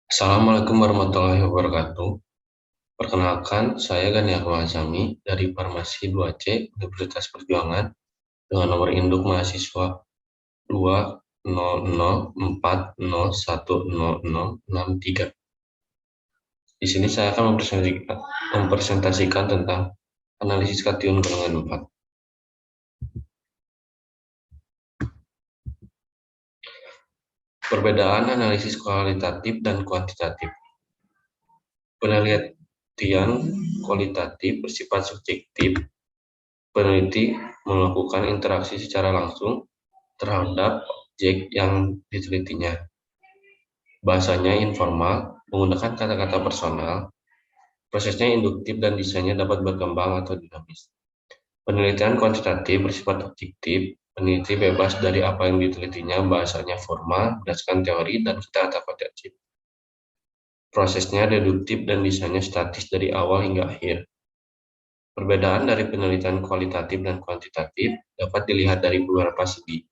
Assalamualaikum warahmatullahi wabarakatuh. Perkenalkan, saya Gani Akmal Azami dari Farmasi 2C Universitas Perjuangan dengan nomor induk mahasiswa 200401063. Di sini saya akan mempresentasikan tentang analisis kation golongan 4. Perbedaan analisis kualitatif dan kuantitatif. Penelitian kualitatif bersifat subjektif. Peneliti melakukan interaksi secara langsung terhadap objek yang ditelitinya. Bahasanya informal, menggunakan kata-kata personal, prosesnya induktif dan desainnya dapat berkembang atau dinamis. Penelitian kuantitatif bersifat objektif, peneliti bebas dari apa yang ditelitinya, bahasanya formal, berdasarkan teori dan kata-kata kuantitatif. Prosesnya deduktif dan desainnya statis dari awal hingga akhir. Perbedaan dari penelitian kualitatif dan kuantitatif dapat dilihat dari beberapa segi.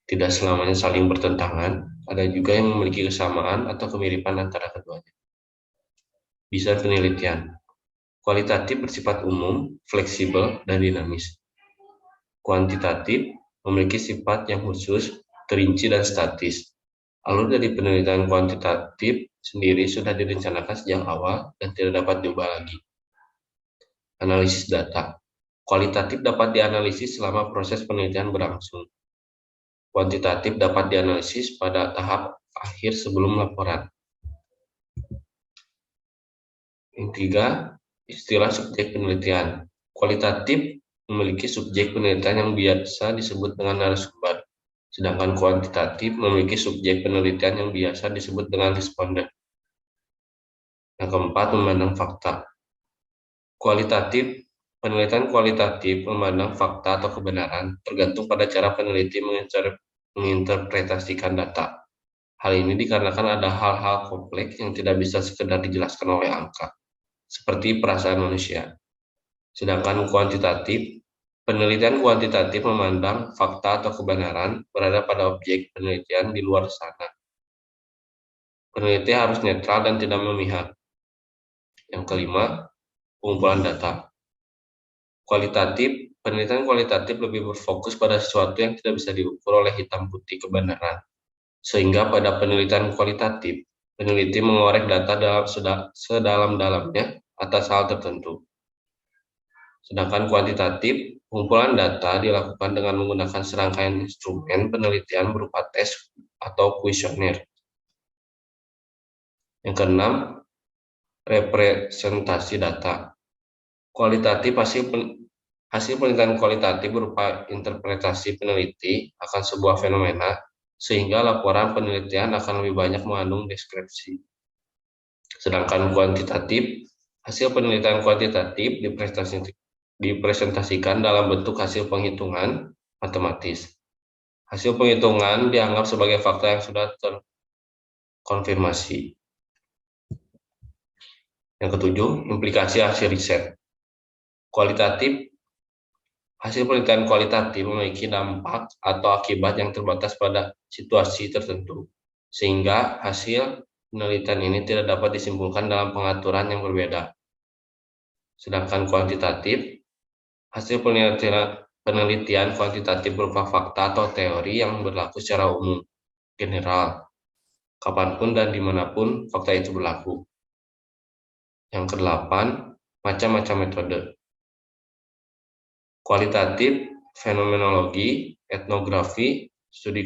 Tidak selamanya saling bertentangan, ada juga yang memiliki kesamaan atau kemiripan antara keduanya. Bisa penelitian. Kualitatif bersifat umum, fleksibel, dan dinamis. Kuantitatif memiliki sifat yang khusus, terinci, dan statis. Alur dari penelitian kuantitatif sendiri sudah direncanakan sejak awal dan tidak dapat diubah lagi. Analisis data. Kualitatif dapat dianalisis selama proses penelitian berlangsung. Kuantitatif dapat dianalisis pada tahap akhir sebelum laporan. Yang ketiga, istilah subjek penelitian. Kualitatif memiliki subjek penelitian yang biasa disebut dengan narasumber, sedangkan kuantitatif memiliki subjek penelitian yang biasa disebut dengan responden. Yang keempat, memandang fakta. Penelitian kualitatif memandang fakta atau kebenaran tergantung pada cara peneliti menginterpretasikan data. Hal ini dikarenakan ada hal-hal kompleks yang tidak bisa sekedar dijelaskan oleh angka, seperti perasaan manusia. Sedangkan penelitian kuantitatif memandang fakta atau kebenaran berada pada objek penelitian di luar sana. Peneliti harus netral dan tidak memihak. Yang kelima, pengumpulan data. Penelitian kualitatif lebih berfokus pada sesuatu yang tidak bisa diukur oleh hitam putih kebenaran. Sehingga pada penelitian kualitatif, peneliti mengorek data sedalam-dalamnya atas hal tertentu. Sedangkan kuantitatif, pengumpulan data dilakukan dengan menggunakan serangkaian instrumen penelitian berupa tes atau kuesioner. Yang keenam, representasi data. Hasil penelitian kualitatif berupa interpretasi peneliti akan sebuah fenomena, sehingga laporan penelitian akan lebih banyak mengandung deskripsi. Sedangkan hasil penelitian kuantitatif dipresentasikan dalam bentuk hasil penghitungan matematis. Hasil penghitungan dianggap sebagai fakta yang sudah terkonfirmasi. Yang ketujuh, implikasi hasil riset. Hasil penelitian kualitatif memiliki dampak atau akibat yang terbatas pada situasi tertentu, sehingga hasil penelitian ini tidak dapat disimpulkan dalam pengaturan yang berbeda. Sedangkan hasil penelitian kuantitatif berupa fakta atau teori yang berlaku secara umum, general, kapanpun dan dimanapun fakta itu berlaku. Yang kedelapan, macam-macam metode. Kualitatif, fenomenologi, etnografi, studi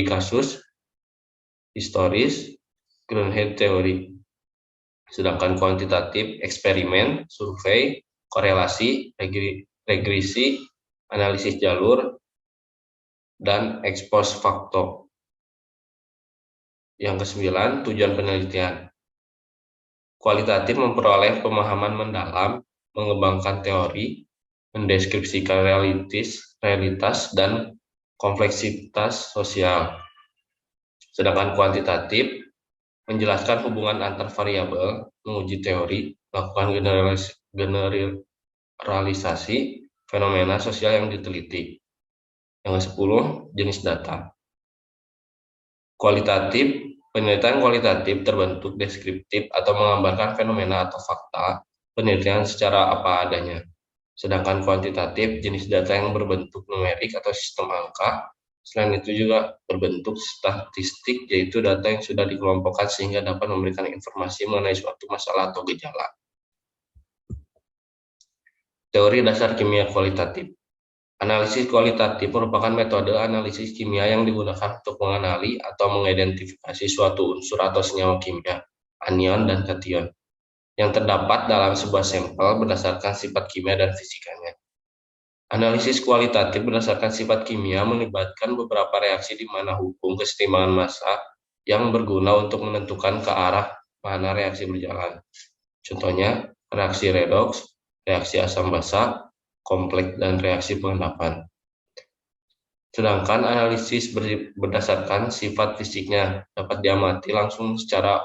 kasus, historis, Greenhead teori. Sedangkan kuantitatif, eksperimen, survei, korelasi, regresi, analisis jalur, dan expose facto. Yang kesembilan, tujuan penelitian. Kualitatif memperoleh pemahaman mendalam, mengembangkan teori, mendeskripsikan realitas dan kompleksitas sosial. Sedangkan kuantitatif menjelaskan hubungan antar variabel, menguji teori, melakukan generalisasi fenomena sosial yang diteliti. Yang ke-10, jenis data. Kualitatif Penelitian kualitatif terbentuk deskriptif atau menggambarkan fenomena atau fakta penelitian secara apa adanya. Sedangkan kuantitatif jenis data yang berbentuk numerik atau sistem angka. Selain itu juga berbentuk statistik, yaitu data yang sudah dikelompokkan sehingga dapat memberikan informasi mengenai suatu masalah atau gejala. Teori dasar kimia kualitatif. Analisis kualitatif merupakan metode analisis kimia yang digunakan untuk mengenali atau mengidentifikasi suatu unsur atau senyawa kimia, anion dan kation, yang terdapat dalam sebuah sampel berdasarkan sifat kimia dan fisikanya. Analisis kualitatif berdasarkan sifat kimia melibatkan beberapa reaksi di mana hukum kesetimbangan massa yang berguna untuk menentukan ke arah mana reaksi berjalan. Contohnya, reaksi redoks, reaksi asam basa, kompleks, dan reaksi pengendapan. Sedangkan analisis berdasarkan sifat fisiknya dapat diamati langsung secara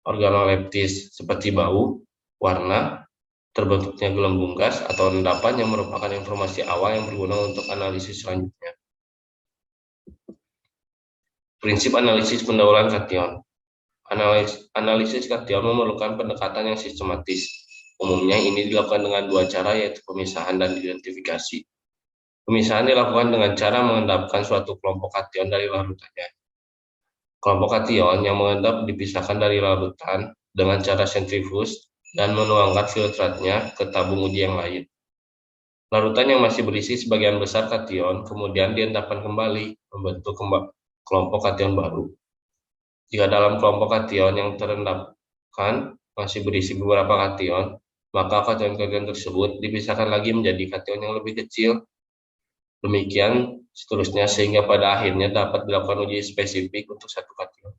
organoleptis seperti bau, warna, terbentuknya gelembung gas, atau endapan yang merupakan informasi awal yang berguna untuk analisis selanjutnya. Prinsip analisis pendahuluan kation. Analisis kation memerlukan pendekatan yang sistematis. Umumnya ini dilakukan dengan dua cara, yaitu pemisahan dan identifikasi. Pemisahan dilakukan dengan cara mengendapkan suatu kelompok kation dari larutannya. Kelompok kation yang mengendap dipisahkan dari larutan dengan cara sentrifuge dan menuangkan filtratnya ke tabung uji yang lain. Larutan yang masih berisi sebagian besar kation kemudian diendapkan kembali membentuk kelompok kation baru. Jika dalam kelompok kation yang terendapkan masih berisi beberapa kation, maka kation-kation tersebut dipisahkan lagi menjadi kation yang lebih kecil. Demikian seterusnya sehingga pada akhirnya dapat dilakukan uji spesifik untuk satu kation.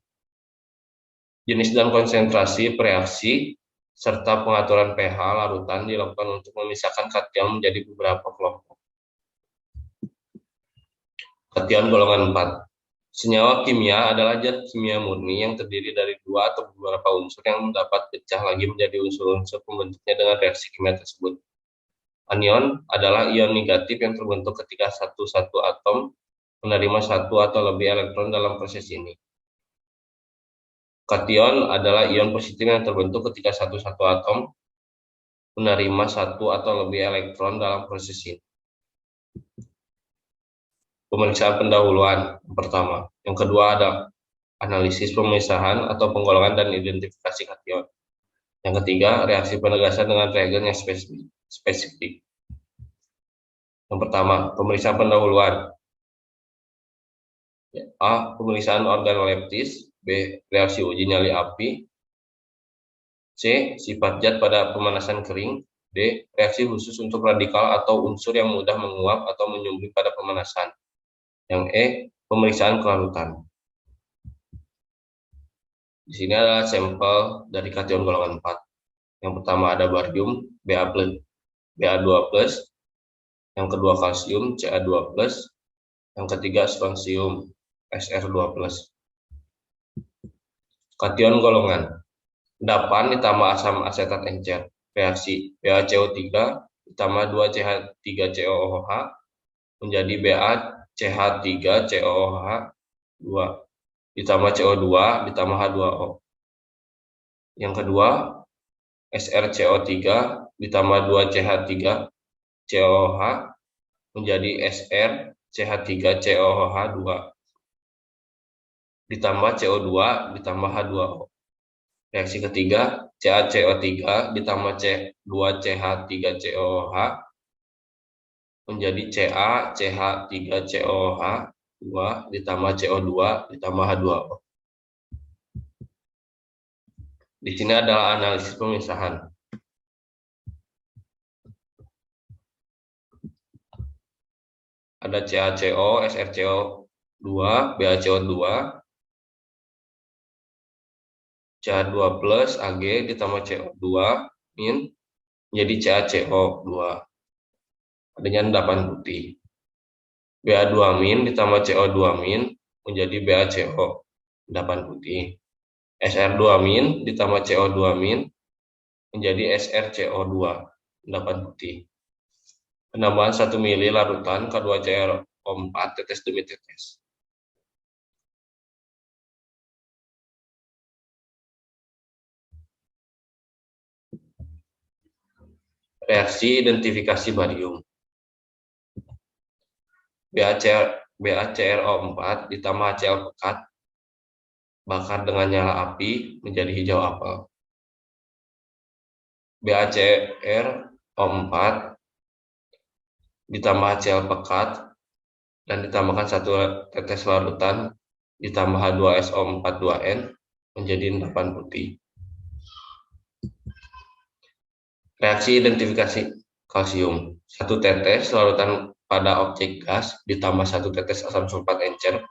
Jenis dan konsentrasi reaksi serta pengaturan pH larutan dilakukan untuk memisahkan kation menjadi beberapa kelompok. Kation golongan 4. Senyawa kimia adalah zat kimia murni yang terdiri dari dua atau beberapa unsur yang dapat pecah lagi menjadi unsur-unsur pembentuknya dengan reaksi kimia tersebut. Anion adalah ion negatif yang terbentuk ketika satu atom menerima satu atau lebih elektron dalam proses ini. Kation adalah ion positif yang terbentuk ketika satu atom menerima satu atau lebih elektron dalam proses ini. Pemeriksaan pendahuluan yang pertama. Yang kedua ada analisis pemisahan atau penggolongan dan identifikasi kation. Yang ketiga, reaksi penegasan dengan reagen yang spesifik. Yang pertama, pemeriksaan pendahuluan. A. Pemeriksaan organoleptis. B. Reaksi uji nyali api. C. Sifat zat pada pemanasan kering. D. Reaksi khusus untuk radikal atau unsur yang mudah menguap atau menyumbing pada pemanasan. Yang E. Pemeriksaan kelarutan. Di sini adalah sampel dari kation golongan 4. Yang pertama ada barium, Ba2+, yang kedua kalsium, Ca2+, yang ketiga strontium, Sr2+. Kation golongan. Endapan ditambah asam asetat encer. Reaksi BaCO3 ditambah 2CH3COOH menjadi BaCH3COOH 2 ditambah CO2 ditambah H2O. Yang kedua, SrCO3 ditambah 2CH3COOH menjadi SrCH3COOH 2 ditambah CO2 ditambah H2O. Reaksi ketiga, CaCO3 ditambah 2CH3COOH menjadi CaCH3COOH 2 ditambah CO2 ditambah H2O. Di sini adalah analisis pemisahan. Ada CaCO, SrCO2, BaCO2, Ca2+ Ag ditambah CO2 min menjadi CaCO2. Adanya endapan putih. Ba2- ditambah CO2- menjadi BaCO, endapan putih. Sr2- ditambah CO2- menjadi SrCO2, endapan putih. Penambahan 1 mili larutan K2CrO4 tetes demi tetes. Reaksi identifikasi barium. BaCrO4 ditambah HCl pekat bakar dengan nyala api menjadi hijau apel. BaCrO4 ditambah HCl pekat dan ditambahkan 1 tetes larutan ditambah H2SO42N menjadi endapan putih. Reaksi identifikasi kalsium. 1 tetes larutan pada objek gas ditambah 1 tetes asam sulfat encer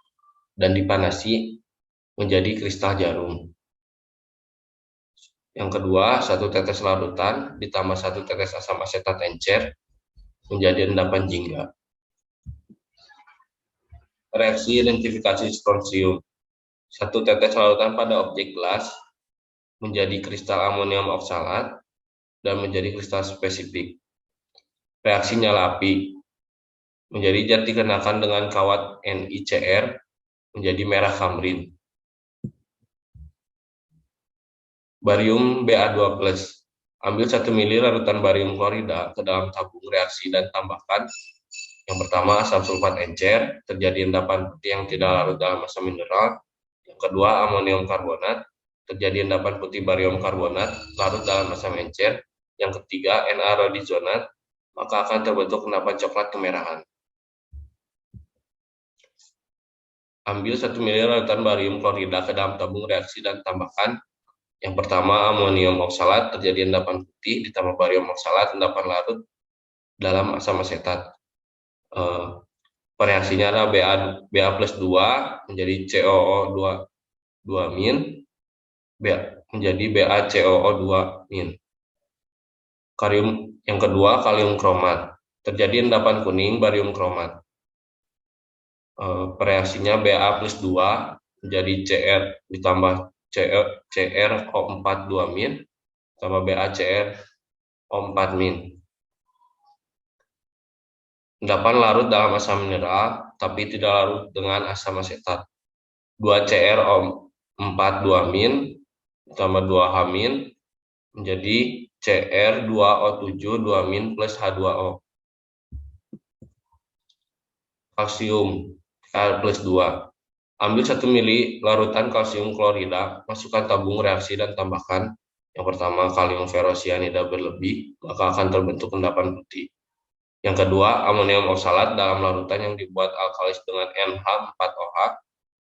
dan dipanasi menjadi kristal jarum. Yang kedua, 1 tetes larutan ditambah 1 tetes asam asetat encer menjadi endapan jingga. Reaksi identifikasi strontium. 1 tetes larutan pada objek gelas menjadi kristal amonium oksalat dan menjadi kristal spesifik. Reaksi nyala api. Menjadi zat dikenakan dengan kawat NiCr menjadi merah kamrin. Barium Ba2+. Ambil 1 ml larutan barium klorida ke dalam tabung reaksi dan tambahkan yang pertama asam sulfat encer, terjadi endapan putih yang tidak larut dalam asam mineral. Yang kedua amonium karbonat, terjadi endapan putih barium karbonat larut dalam asam encer. Yang ketiga Na-rhodizonat, maka akan terbentuk endapan coklat kemerahan. Ambil 1 ml larutan barium klorida ke dalam tabung reaksi dan tambahkan yang pertama amonium oksalat, terjadi endapan putih ditambah barium oksalat, endapan larut dalam asam asetat. Reaksinya adalah Ba+2 menjadi COO2 menjadi BaCOO2-. Kalium yang kedua kalium kromat, terjadi endapan kuning barium kromat. Reaksinya Ba+2 menjadi Cr ditambah CrO4-2- sama BaCrO4-. Endapan larut dalam asam mineral, tapi tidak larut dengan asam asetat. 2 CrO4-2- ditambah 2H- menjadi Cr2O7-2- plus H2O. Kalsium Ka+2. Ambil 1 ml larutan kalsium klorida, masukkan tabung reaksi dan tambahkan yang pertama kalium ferrosianida berlebih, maka akan terbentuk endapan putih. Yang kedua, amonium oksalat dalam larutan yang dibuat alkalis dengan NH4OH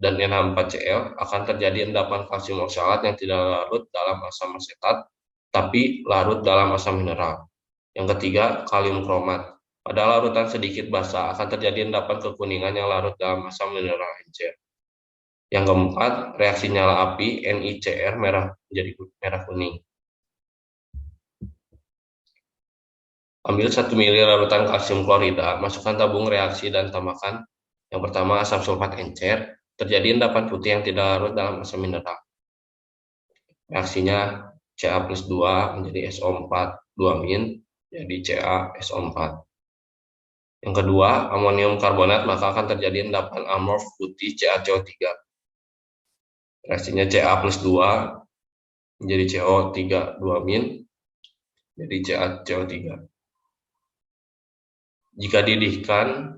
dan NH4Cl akan terjadi endapan kalsium oksalat yang tidak larut dalam asam asetat, tapi larut dalam asam mineral. Yang ketiga, kalium kromat. Pada larutan sedikit basah akan terjadi endapan kekuningan yang larut dalam asam mineral encer. Yang keempat, reaksi nyala api NiCr merah menjadi merah kuning. Ambil 1 ml larutan kalsium klorida, masukkan tabung reaksi dan tambahkan yang pertama asam sulfat encer, terjadi endapan putih yang tidak larut dalam asam mineral. Reaksinya Ca+2 menjadi SO4-2- jadi CaSO4. Yang kedua, amonium karbonat, maka akan terjadi endapan amorf putih CaCO3. Reaksinya Ca+2 menjadi CO3-2- jadi CaCO3. Jika didihkan,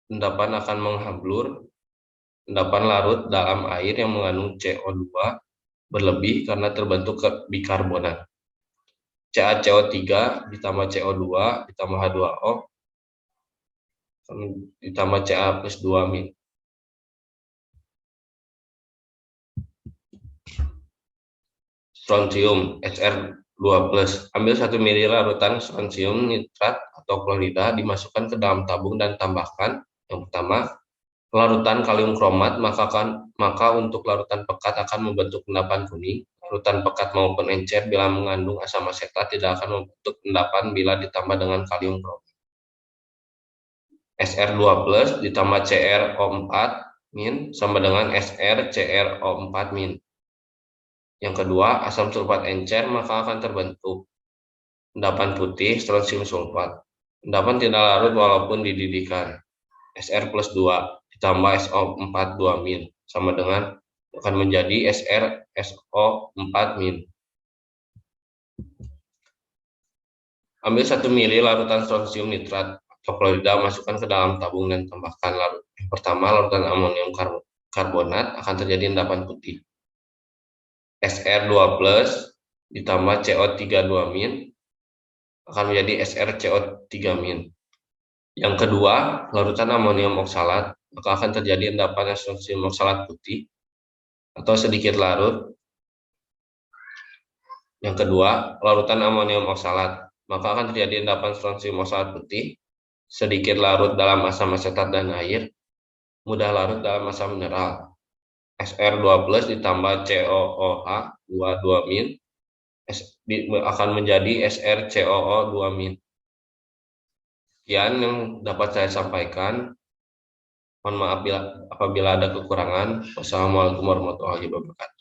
endapan akan menghablur. Endapan larut dalam air yang mengandung CO2 berlebih karena terbentuk bikarbonat. CaCO3 ditambah CO2 ditambah H2O ditambah Ca+2-. Strontium Sr2+. Ambil 1 ml larutan strontium nitrat atau klorida, dimasukkan ke dalam tabung dan tambahkan yang pertama larutan kalium kromat, maka untuk larutan pekat akan membentuk endapan kuning. Larutan pekat maupun encer bila mengandung asam asetat tidak akan membentuk endapan bila ditambah dengan kalium kromat. Sr2+ ditambah CrO4- sama dengan SrCrO4-. Yang kedua, asam sulfat encer, maka akan terbentuk endapan putih strontium sulfat. Endapan tidak larut walaupun dididihkan. Sr+2 ditambah SO4-2- sama dengan akan menjadi SrSO4-. Ambil 1 mili larutan strontium nitrat atau klorida, masukkan ke dalam tabung dan tambahkan larut. Yang pertama, larutan amonium karbonat akan terjadi endapan putih. Sr2+ ditambah CO32- akan menjadi SrCO3-. Yang kedua, larutan amonium oksalat, maka akan terjadi endapan strontium oksalat putih atau sedikit larut. Yang kedua, larutan amonium oksalat, maka akan terjadi endapan strontium oksalat putih, sedikit larut dalam asam asetat dan air, mudah larut dalam asam mineral. Sr2+ ditambah COOH 2 akan menjadi SrCOO2-. Sekian yang dapat saya sampaikan. Mohon maaf apabila ada kekurangan. Wassalamualaikum warahmatullahi wabarakatuh.